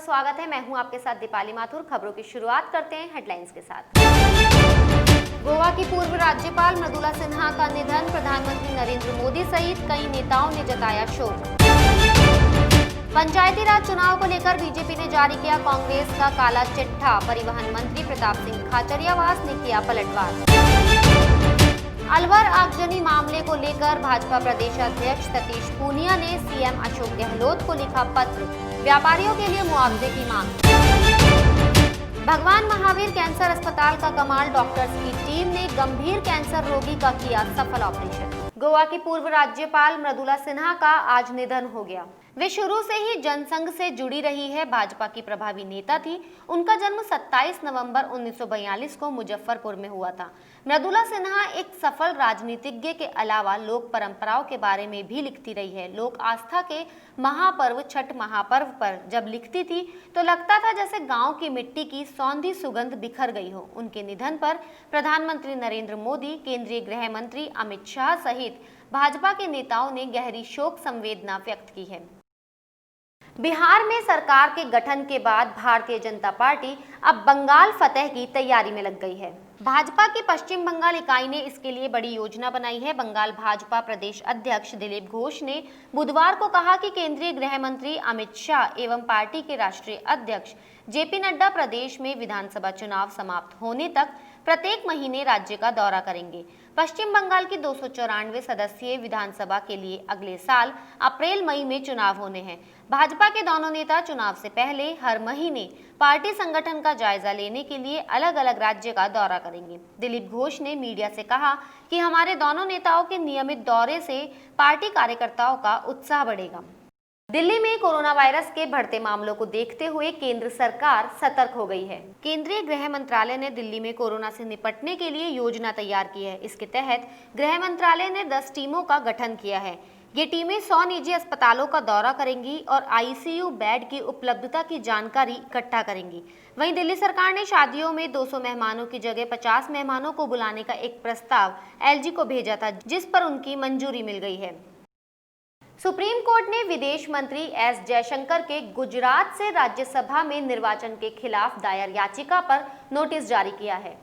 स्वागत है। मैं हूं आपके साथ दीपाली माथुर। खबरों की शुरुआत करते हैं हेडलाइंस के साथ। गोवा की पूर्व राज्यपाल मृदुला सिन्हा का निधन, प्रधानमंत्री नरेंद्र मोदी सहित कई नेताओं ने जताया शोक। पंचायती राज चुनाव को लेकर बीजेपी ने जारी किया कांग्रेस का काला चिट्ठा, परिवहन मंत्री प्रताप सिंह खाचरियावास ने किया पलटवार। अलवर आगजनी मामले को लेकर भाजपा प्रदेश अध्यक्ष सतीश पूनिया ने सीएम अशोक गहलोत को लिखा पत्र, व्यापारियों के लिए मुआवजे की मांग। भगवान महावीर कैंसर अस्पताल का कमाल, डॉक्टर्स की टीम ने गंभीर कैंसर रोगी का किया सफल ऑपरेशन। गोवा की पूर्व राज्यपाल मृदुला सिन्हा का आज निधन हो गया। वे शुरू से ही जनसंघ से जुड़ी रही है, भाजपा की प्रभावी नेता थी। उनका जन्म 27 नवंबर 1942 को मुजफ्फरपुर में हुआ था। मृदुला सिन्हा एक सफल राजनीतिज्ञ के अलावा लोक परंपराओं के बारे में भी लिखती रही है। लोक आस्था के महापर्व छठ महापर्व पर जब लिखती थी तो लगता था जैसे गांव की मिट्टी की सौंधी सुगंध बिखर गई हो। उनके निधन पर प्रधानमंत्री नरेंद्र मोदी, केंद्रीय गृह मंत्री अमित शाह सहित भाजपा के नेताओं ने गहरी शोक संवेदना व्यक्त की है। बिहार में सरकार के गठन के बाद भारतीय जनता पार्टी अब बंगाल फतह की तैयारी में लग गई है। भाजपा की पश्चिम बंगाल इकाई ने इसके लिए बड़ी योजना बनाई है। बंगाल भाजपा प्रदेश अध्यक्ष दिलीप घोष ने बुधवार को कहा कि केंद्रीय गृह मंत्री अमित शाह एवं पार्टी के राष्ट्रीय अध्यक्ष जेपी नड्डा प्रदेश में विधानसभा चुनाव समाप्त होने तक प्रत्येक महीने राज्य का दौरा करेंगे। पश्चिम बंगाल की 294 सदस्यीय विधानसभा के लिए अगले साल अप्रैल मई में चुनाव होने हैं। भाजपा के दोनों नेता चुनाव से पहले हर महीने पार्टी संगठन का जायजा लेने के लिए अलग अलग राज्य का दौरा करेंगे। दिलीप घोष ने मीडिया से कहा कि हमारे दोनों नेताओं के नियमित दौरे से पार्टी कार्यकर्ताओं का उत्साह बढ़ेगा। दिल्ली में कोरोना वायरस के बढ़ते मामलों को देखते हुए केंद्र सरकार सतर्क हो गई है। केंद्रीय गृह मंत्रालय ने दिल्ली में कोरोना से निपटने के लिए योजना तैयार की है। इसके तहत गृह मंत्रालय ने 10 टीमों का गठन किया है। ये टीमें 100 निजी अस्पतालों का दौरा करेंगी और आईसीयू बेड की उपलब्धता की जानकारी इकट्ठा करेंगी। वहीं दिल्ली सरकार ने शादियों में 200 मेहमानों की जगह 50 मेहमानों को बुलाने का एक प्रस्ताव एलजी को भेजा था, जिस पर उनकी मंजूरी मिल गई है। सुप्रीम कोर्ट ने विदेश मंत्री एस जयशंकर के गुजरात से राज्यसभा में निर्वाचन के खिलाफ दायर याचिका पर नोटिस जारी किया है।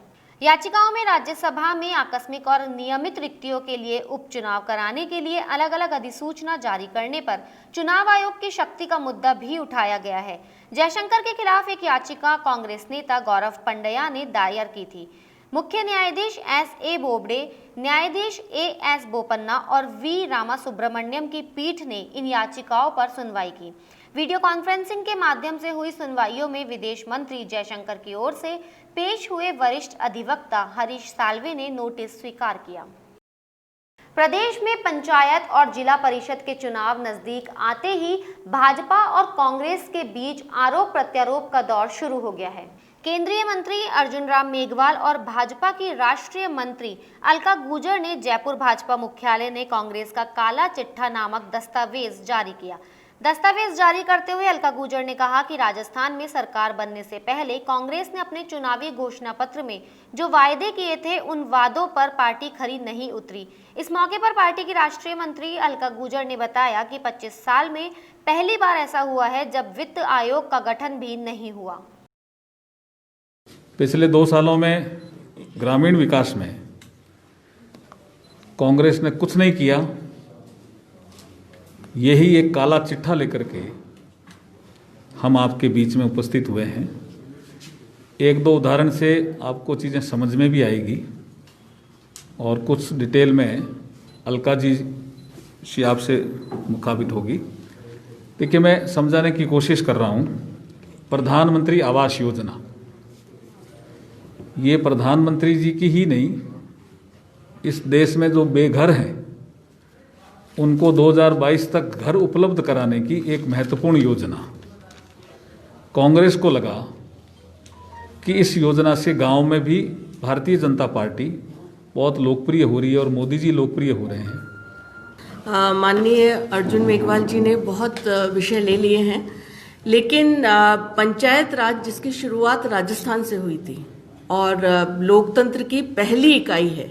याचिकाओं में राज्यसभा में आकस्मिक और नियमित रिक्तियों के लिए उपचुनाव कराने के लिए अलग अलग अधिसूचना जारी करने पर चुनाव आयोग की शक्ति का मुद्दा भी उठाया गया है। जयशंकर के खिलाफ एक याचिका कांग्रेस नेता गौरव पंड्या ने दायर की थी। मुख्य न्यायाधीश एस.ए. बोबडे, न्यायाधीश ए.एस. बोपन्ना और वी. रामासुब्रमण्यम की पीठ ने इन याचिकाओं पर सुनवाई की। वीडियो कॉन्फ्रेंसिंग के माध्यम से हुई सुनवाइयों में विदेश मंत्री जयशंकर की ओर से पेश हुए वरिष्ठ अधिवक्ता हरीश साल्वे ने नोटिस स्वीकार किया। प्रदेश में पंचायत और जिला परिषद के चुनाव नजदीक आते ही भाजपा और कांग्रेस के बीच आरोप प्रत्यारोप का दौर शुरू हो गया है। केंद्रीय मंत्री अर्जुन राम मेघवाल और भाजपा की राष्ट्रीय मंत्री अलका गुर्जर ने जयपुर भाजपा मुख्यालय ने कांग्रेस का काला चिट्ठा नामक दस्तावेज जारी किया। दस्तावेज जारी करते हुए अलका गुर्जर ने कहा कि राजस्थान में सरकार बनने से पहले कांग्रेस ने अपने चुनावी घोषणा पत्र में जो वायदे किए थे उन वादों पर पार्टी खरी नहीं उतरी। इस मौके पर पार्टी की राष्ट्रीय मंत्री अलका गुर्जर ने बताया कि 25 साल में पहली बार ऐसा हुआ है जब वित्त आयोग का गठन भी नहीं हुआ। पिछले 2 सालों में ग्रामीण विकास में कांग्रेस ने कुछ नहीं किया। यही एक काला चिट्ठा लेकर के हम आपके बीच में उपस्थित हुए हैं। 1-2 उदाहरण से आपको चीज़ें समझ में भी आएगी और कुछ डिटेल में अलका जी आपसे मुखातिब होगी। देखिए, मैं समझाने की कोशिश कर रहा हूँ। प्रधानमंत्री आवास योजना, ये प्रधानमंत्री जी की ही नहीं, इस देश में जो बेघर हैं उनको 2022 तक घर उपलब्ध कराने की एक महत्वपूर्ण योजना। कांग्रेस को लगा कि इस योजना से गांव में भी भारतीय जनता पार्टी बहुत लोकप्रिय हो रही है और मोदी जी लोकप्रिय हो रहे हैं। माननीय अर्जुन मेघवाल जी ने बहुत विषय ले लिए हैं, लेकिन पंचायत राज जिसकी शुरुआत राजस्थान से हुई थी और लोकतंत्र की पहली इकाई है,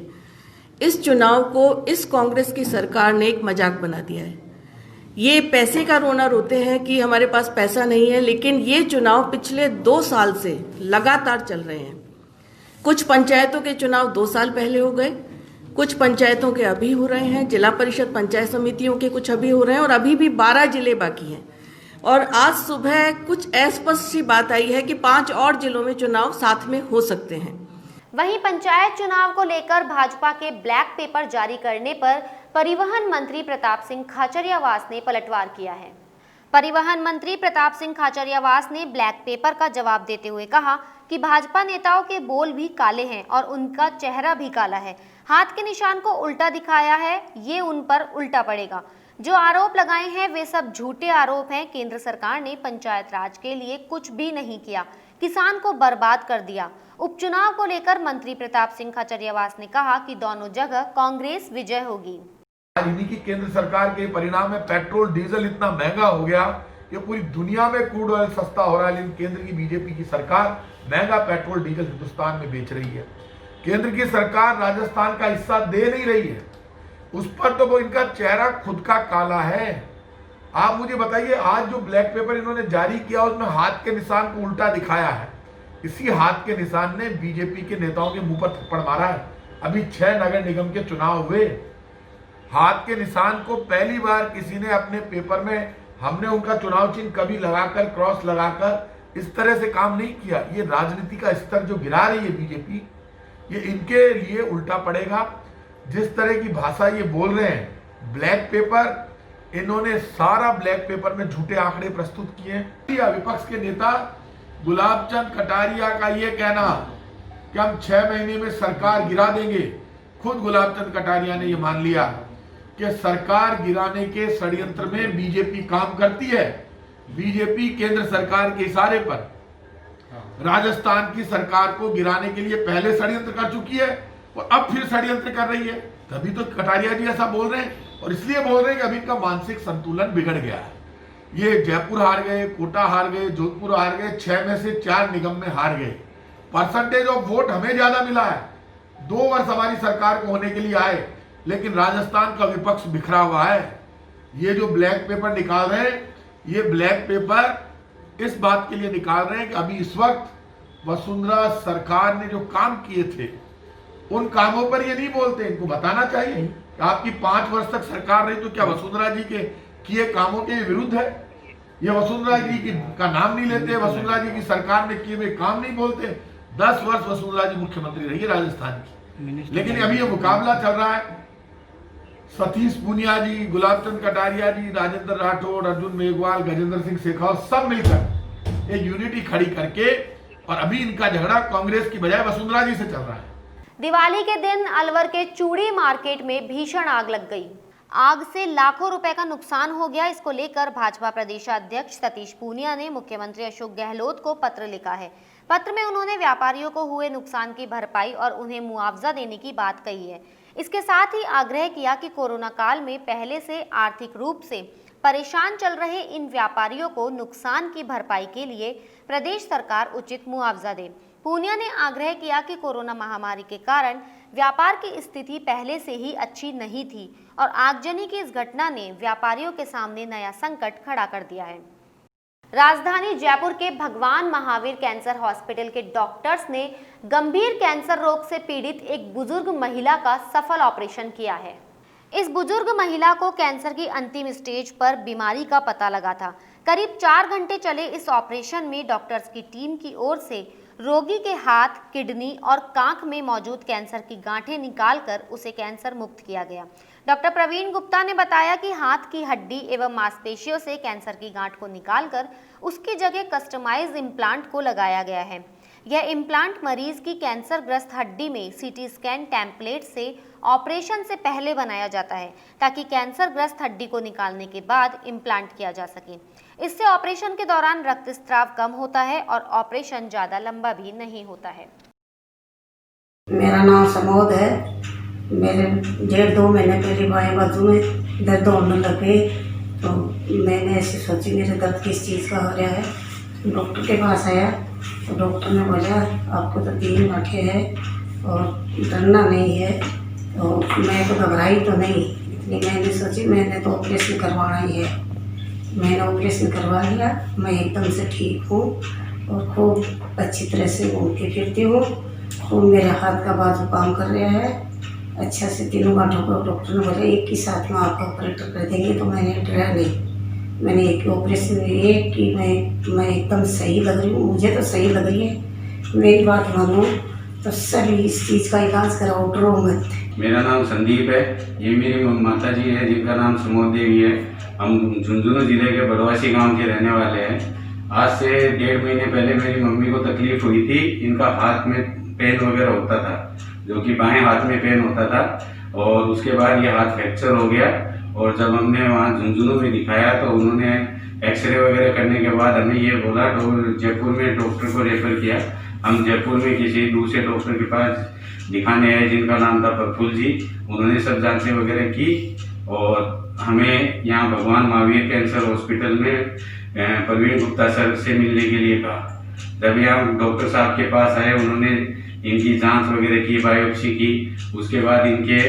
इस चुनाव को इस कांग्रेस की सरकार ने एक मजाक बना दिया है। ये पैसे का रोना रोते हैं कि हमारे पास पैसा नहीं है, लेकिन ये चुनाव पिछले 2 साल से लगातार चल रहे हैं। कुछ पंचायतों के चुनाव 2 साल पहले हो गए, कुछ पंचायतों के अभी हो रहे हैं, जिला परिषद पंचायत समितियों के कुछ अभी हो रहे हैं और अभी भी 12 जिले बाकी हैं। और आज सुबह कुछ अस्पष्ट सी बात आई है कि 5 और जिलों में चुनाव साथ में हो सकते हैं। वहीं पंचायत चुनाव को लेकर भाजपा के ब्लैक पेपर जारी करने पर परिवहन मंत्री प्रताप सिंह खाचरियावास ने पलटवार किया है। परिवहन मंत्री प्रताप सिंह खाचरियावास ने ब्लैक पेपर का जवाब देते हुए कहा कि भाजपा नेताओं के बोल भी काले हैं और उनका चेहरा भी काला है। हाथ के निशान को उल्टा दिखाया है, ये उन पर उल्टा पड़ेगा। जो आरोप लगाए हैं वे सब झूठे आरोप हैं। केंद्र सरकार ने पंचायत राज के लिए कुछ भी नहीं किया, किसान को बर्बाद कर दिया। उपचुनाव को लेकर मंत्री प्रताप सिंह खाचरियावास ने कहा कि दोनों जगह कांग्रेस विजय होगी। आज इन्हीं की केंद्र सरकार के परिणाम में पेट्रोल डीजल इतना महंगा हो गया कि पूरी दुनिया में क्रूड ऑयल सस्ता हो रहा है, लेकिन केंद्र की बीजेपी की सरकार महंगा पेट्रोल डीजल हिंदुस्तान में बेच रही है। केंद्र की सरकार राजस्थान का हिस्सा दे नहीं रही है, उस पर तो वो इनका चेहरा खुद का काला है। आप मुझे बताइए, आज जो ब्लैक पेपर इन्होंने जारी किया उसमें हाथ के निशान को उल्टा दिखाया है। इसी हाथ के निशान ने बीजेपी के नेताओं के मुंह पर थप्पड़ मारा है। अभी 6 नगर निगम के चुनाव हुए, हाथ के निशान को पहली बार किसी ने अपने पेपर में, हमने उनका चुनाव चिन्ह कभी लगाकर क्रॉस लगाकर इस तरह से काम नहीं किया। ये राजनीति का स्तर जो गिरा रही है बीजेपी, ये इनके लिए उल्टा पड़ेगा। जिस तरह की भाषा ये बोल रहे हैं, ब्लैक पेपर, इन्होंने सारा ब्लैक पेपर में झूठे आंकड़े प्रस्तुत किए। विपक्ष के नेता गुलाब चंद कटारिया का ये कहना कि हम 6 महीने में सरकार गिरा देंगे, खुद गुलाब चंद कटारिया ने ये मान लिया कि सरकार गिराने के षड्यंत्र में बीजेपी काम करती है। बीजेपी केंद्र सरकार के इशारे पर राजस्थान की सरकार को गिराने के लिए पहले षड्यंत्र कर चुकी है और अब फिर षड्यंत्र कर रही है। तभी तो कटारिया जी ऐसा बोल रहे हैं, और इसलिए बोल रहे हैं कि अभी का मानसिक संतुलन बिगड़ गया है। ये जयपुर हार गए, कोटा हार गए, जोधपुर हार गए, 6 में से 4 निगम में हार गए। परसेंटेज ऑफ वोट हमें ज्यादा मिला है, 2 वर्ष हमारी सरकार को होने के लिए आए, लेकिन राजस्थान का विपक्ष बिखरा हुआ है। ये जो ब्लैक पेपर निकाल रहे हैं, ये ब्लैक पेपर इस बात के लिए निकाल रहे हैं कि अभी इस वक्त वसुंधरा सरकार ने जो काम किए थे उन कामों पर ये नहीं बोलते। इनको बताना चाहिए कि आपकी 5 वर्ष तक सरकार रही, तो क्या वसुंधरा जी के किए कामों के विरुद्ध है? ये वसुंधरा जी का नाम नहीं लेते, वसुंधरा जी की सरकार में किए हुए काम नहीं बोलते। 10 वर्ष वसुंधरा जी मुख्यमंत्री रही है राजस्थान की, लेकिन अभी ये मुकाबला चल रहा है। सतीश पूनिया जी, गुलाब चंद कटारिया जी, राजेंद्र राठौड़, अर्जुन मेघवाल, गजेंद्र सिंह शेखावत सब मिलकर एक यूनिटी खड़ी करके, और अभी इनका झगड़ा कांग्रेस की बजाय वसुंधरा जी से चल रहा है। दिवाली के दिन अलवर के चूड़ी मार्केट में भीषण आग लग गई। आग से लाखों रुपए का नुकसान हो गया। इसको लेकर भाजपा प्रदेशाध्यक्ष सतीश पूनिया ने मुख्यमंत्री अशोक गहलोत को पत्र लिखा है। पत्र में उन्होंने व्यापारियों को हुए नुकसान की भरपाई और उन्हें मुआवजा देने की बात कही है। इसके साथ ही आग्रह किया कि कोरोना काल में पहले से आर्थिक रूप से परेशान चल रहे इन व्यापारियों को नुकसान की भरपाई के लिए प्रदेश सरकार उचित मुआवजा दे। पूनिया ने आग्रह किया कि कोरोना महामारी के कारण व्यापार की स्थिति पहले से ही अच्छी नहीं थी और आगजनी की इस घटना ने व्यापारियों के सामने नया संकट खड़ा कर दिया है। राजधानी जयपुर के भगवान महावीर कैंसर हॉस्पिटल के डॉक्टर्स ने गंभीर कैंसर रोग से पीड़ित एक बुजुर्ग महिला का सफल ऑपरेशन किया है। इस बुजुर्ग महिला को कैंसर की अंतिम स्टेज पर बीमारी का पता लगा था। करीब 4 घंटे चले इस ऑपरेशन में डॉक्टर्स की टीम की ओर से रोगी के हाथ, किडनी और कांख में मौजूद कैंसर की गांठें निकालकर उसे कैंसर मुक्त किया गया। डॉक्टर प्रवीण गुप्ता ने बताया कि हाथ की हड्डी एवं मांसपेशियों से कैंसर की गांठ को निकालकर उसकी जगह कस्टमाइज्ड इम्प्लांट को लगाया गया है। यह इम्प्लांट मरीज की कैंसरग्रस्त हड्डी में सीटी स्कैन टेम्पलेट से ऑपरेशन से पहले बनाया जाता है ताकि कैंसरग्रस्त हड्डी को निकालने के बाद इम्प्लांट किया जा सके। इससे ऑपरेशन के दौरान रक्तस्राव कम होता है और ऑपरेशन ज्यादा लंबा भी नहीं होता है। मेरा नाम समोद है। मेरे 1.5-2 महीने पहले बाएं बाजू में दर्द होने लगे, तो मैंने ऐसे सोची मेरे दर्द किस चीज़ का हो रहा है। डॉक्टर के पास आया तो डॉक्टर ने बोला आपको तो 3 गांठें है और डरना नहीं है। तो मैं तो घबराई तो नहीं, इसलिए मैंने सोची मैंने तो ऑपरेशन करवाना ही है। मैंने ऑपरेशन करवा लिया, मैं एकदम से ठीक हूँ और खूब अच्छी तरह से घूमती फिरती हूँ। खूब मेरा हाथ का बाजू काम कर रहा है अच्छा से। तीनों गांठों को डॉक्टर ने बोला एक ही साथ में आपका ऑपरेटर कर देंगे, तो मैंने डरा नहीं। मैंने एक ऑपरेशन ये कि मैं एकदम सही लग रही हूँ, मुझे तो सही लग रही है। मेरी बात मानो तो सभी इस चीज़ का इलाज कराओ, डरो मत। मेरा नाम संदीप है, ये मेरी माता जी है जिनका नाम समोद देवी है। हम झुंझुनू जिले के बड़वासी गांव के रहने वाले हैं। आज से 1.5 महीने पहले मेरी मम्मी को तकलीफ हुई थी। इनका हाथ में पेन वगैरह होता था, जो कि बाएं हाथ में पेन होता था, और उसके बाद ये हाथ फ्रैक्चर हो गया। और जब हमने वहाँ झुंझुनू में दिखाया तो उन्होंने एक्सरे वगैरह करने के बाद हमें ये बोला, तो जयपुर में डॉक्टर को रेफर किया। हम जयपुर में किसी दूसरे डॉक्टर के पास दिखाने आए जिनका नाम था प्रफुल्ल जी। उन्होंने सब जांचें वगैरह की और हमें यहाँ भगवान महावीर कैंसर हॉस्पिटल में प्रवीण गुप्ता सर से मिलने के लिए कहा। जब यहाँ डॉक्टर साहब के पास आए, उन्होंने इनकी जांच वगैरह की, बायोप्सी की। उसके बाद इनके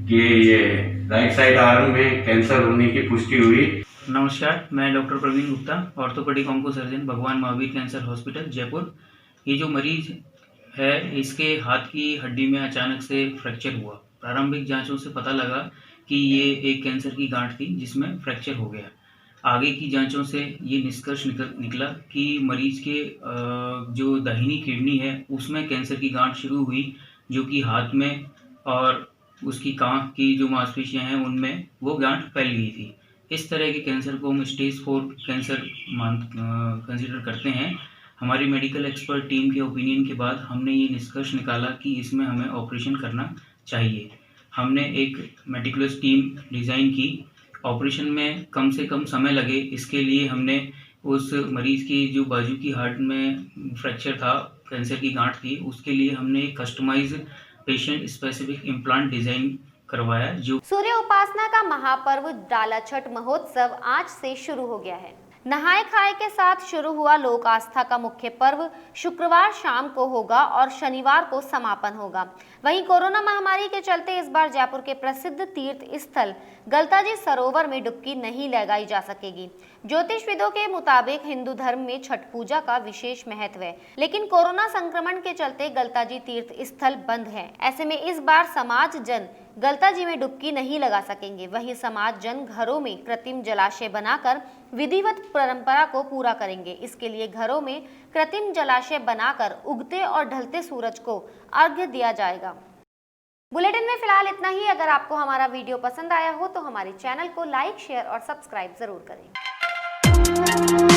कि ये राइट साइड आर्म में कैंसर होने की पुष्टि हुई। नमस्कार, मैं doctor Praveen Gupta, orthopaedic onco surgeon, Bhagwan Mahavir cancer hospital Jaipur. ये जो मरीज है, इसके हाथ की हड्डी में अचानक से फ्रैक्चर हुआ। प्रारंभिक जांचों से पता लगा कि ये एक कैंसर की गांठ थी जिसमें फ्रैक्चर हो गया। आगे की जांचों से ये निष्कर्ष निकला कि मरीज के जो दाहिनी किडनी है उसमें कैंसर की गांठ शुरू हुई, जो कि हाथ में और उसकी कांख की जो मांसपेशियां हैं उनमें वो गांठ फैल गई थी। इस तरह के कैंसर को हम स्टेज 4 कैंसर कंसिडर करते हैं। हमारी मेडिकल एक्सपर्ट टीम के ओपिनियन के बाद हमने ये निष्कर्ष निकाला कि इसमें हमें ऑपरेशन करना चाहिए। हमने एक मेटिकुलस टीम डिज़ाइन की। ऑपरेशन में कम से कम समय लगे, इसके लिए हमने उस मरीज़ की जो बाजू की हार्ट में फ्रैक्चर था, कैंसर की गांठ थी, उसके लिए हमने एक customised patient specific implant design करवाया। जो सूर्य उपासना का महापर्व डाला छठ महोत्सव आज से शुरू हो गया है। नहाए खाए के साथ शुरू हुआ लोक आस्था का मुख्य पर्व शुक्रवार शाम को होगा और शनिवार को समापन होगा। वहीं कोरोना महामारी के चलते इस बार जयपुर के प्रसिद्ध तीर्थ स्थल गलताजी सरोवर में डुबकी नहीं लगाई जा सकेगी। ज्योतिषविदों के मुताबिक हिंदू धर्म में छठ पूजा का विशेष महत्व है, लेकिन कोरोना संक्रमण के चलते गलताजी तीर्थ स्थल बंद है। ऐसे में इस बार समाज जन गलताजी में डुबकी नहीं लगा सकेंगे। वहीं समाज जन घरों में कृत्रिम जलाशय बनाकर विधिवत परंपरा को पूरा करेंगे। इसके लिए घरों में कृत्रिम जलाशय बनाकर उगते और ढलते सूरज को अर्घ्य दिया जाएगा। बुलेटिन में फिलहाल इतना ही। अगर आपको हमारा वीडियो पसंद आया हो तो हमारे चैनल को लाइक, शेयर और सब्सक्राइब जरूर करें।